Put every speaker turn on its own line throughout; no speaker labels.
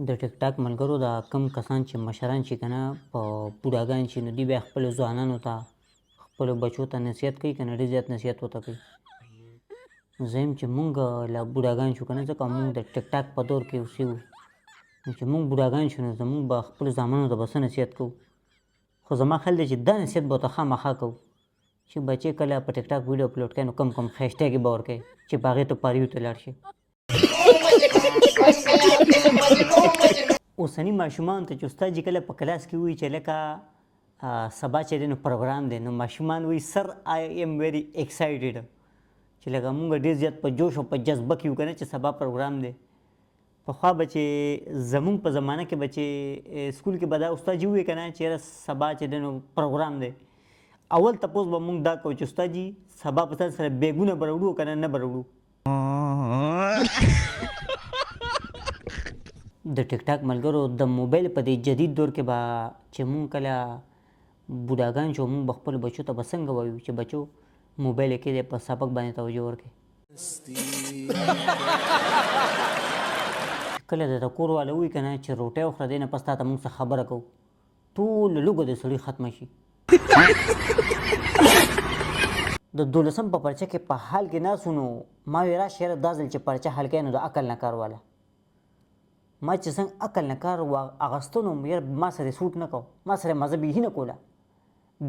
د ټیک ټاک ملګرو دا کم کسان چې مشران چې که نه په بوډاګان چې نو دوی بیا خپلو ځوانانو ته خپلو بچو ته نصیحت کوي که نه ډېر زیات نصیحت ورته کوي. زه یم چې مونږ لا بوډاګان شو که نه ځکه مونږ د ټیک ټاک په دور کې اوسې وو نو چې مونږ بوډاګان شو نو زمونږ به خپلو زامنو ته به څه نصیحت کوو خو زما خیال دی چې دا نصیحت به ورته خامخا کوو چې بچې کله په ټیک ټاک ویډیو اپلوډ کوې نو کم خیشټیګې به ورکوې چې په هغې ته پاریو ته لاړ شي. اوسني ماشومانو ته چې استاد جي کله په کلاس کې وایي چې لکه سبا چې دی نو پروګرام دی نو ماشومان وایي سر آی ایم ویری ایکسایټډ چې لکه مونږ ډېر زیات په جوش او په جذبه کې یو که نه چې سبا پروګرام دی. پخوا به چې زمونږ په زمانه کې به چې سکول کې به دا استاد جي ووایي که نه چې یاره سبا چې دی نو پروګرام دی اول تپوس به مونږ دا کوو چې استاد جي سبا په تاسو سره بیګونه به راوړو که نه به راوړو. د ټیک ټاک ملګرو د موبایل په دې جدید دور کې به چې مونږ کله بوډاګان شو مونږ به خپلو بچو ته به څنګه وایو چې بچو موبایل یې کېدی په سبق باندې توجه ورکړئ. کله درته کور والا ووایي که نه چې روټۍ وخوره دی نه پس تا ته مونږ څه خبره کوو ټوله لوږه د سړي ختمه شي. د 12 په پرچه کې په حال کې ناست وو نو ما ویې راشه یاره دا ځل چې پرچه حل کوې نو د عقل نه کار واله. ما چې څنګه عقل نه کار اخیسته نو یاره ما سره سوټ نه کو ما سره مزه بیخي نه کوله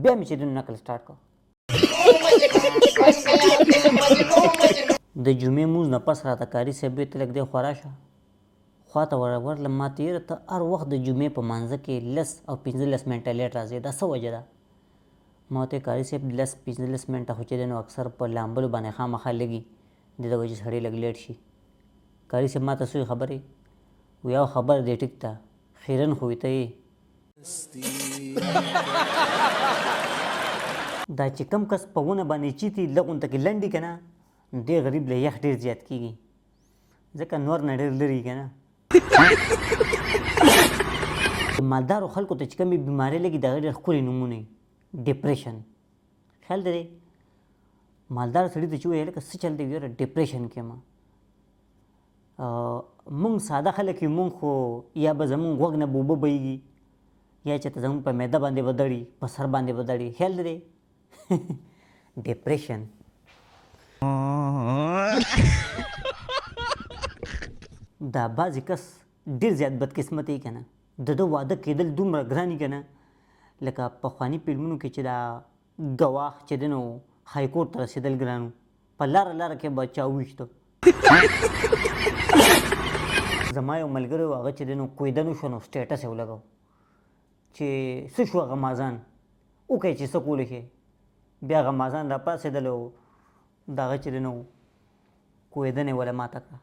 بیا مې چې دی نو نقل سټارټ کړ. د جمعې لمونځ نه پس راته کاري صاحب ویې ته لږ دی خوا راشه خوا ته ورغلم ما ته یاره ته هر وخت د جمعې په مانځه کې 10 او 15 منټه لیټ راځې دا څه وجه ده. ما ورته کاري صاحب 10-15 منټه خو چې دی نو اکثر په لامبلو باندې خامخا لګي د دې وجې سړی لږ لیټ شي. کاري صاحب ما ته څه خبرې یو خبر دی ټیک ته خیرن خو ته یې دا چې کم کس په ونه باندې چیتي لږ غونته کې لنډي که نه دې غریب له یخ ډېر زیات کېږي ځکه نور نه ډېر لري که نه. مالدارو خلکو ته چې کومې بیمارۍ لګي د هغې ډېر ښکلي نومونه وي ډپریشن خیال دی مالدار سړي ته چې ووایي لکه څه چل دی یاره ډپریشن کې یم مونږ ساده خلک یو مونږ خو یا به زمونږ غوږ نه به اوبه بهیږي یا چې ته زمونږ په معده باندې به دړي په سر باندې به دړي خیال دی ډپریشن. دا بعضې کس ډېر زیات بدقسمته یي که نه د ده واده کېدل دومره ګران یي که نه لکه پخواني فلمونو کې چې دا ګواه چې دی نو های کورټ ته رسېدل ګران وو په لاره کې به چا وویشته. زما یو ملګری و هغه چې دی نو کویدن وشو نو سټیټس یې ولګو چې څه شو هغه مازان وکړئ چې څه کولی شي بیا هغه مازان را پاڅېدل او د هغه چې دی نو کویدن یې وله ماته کړه.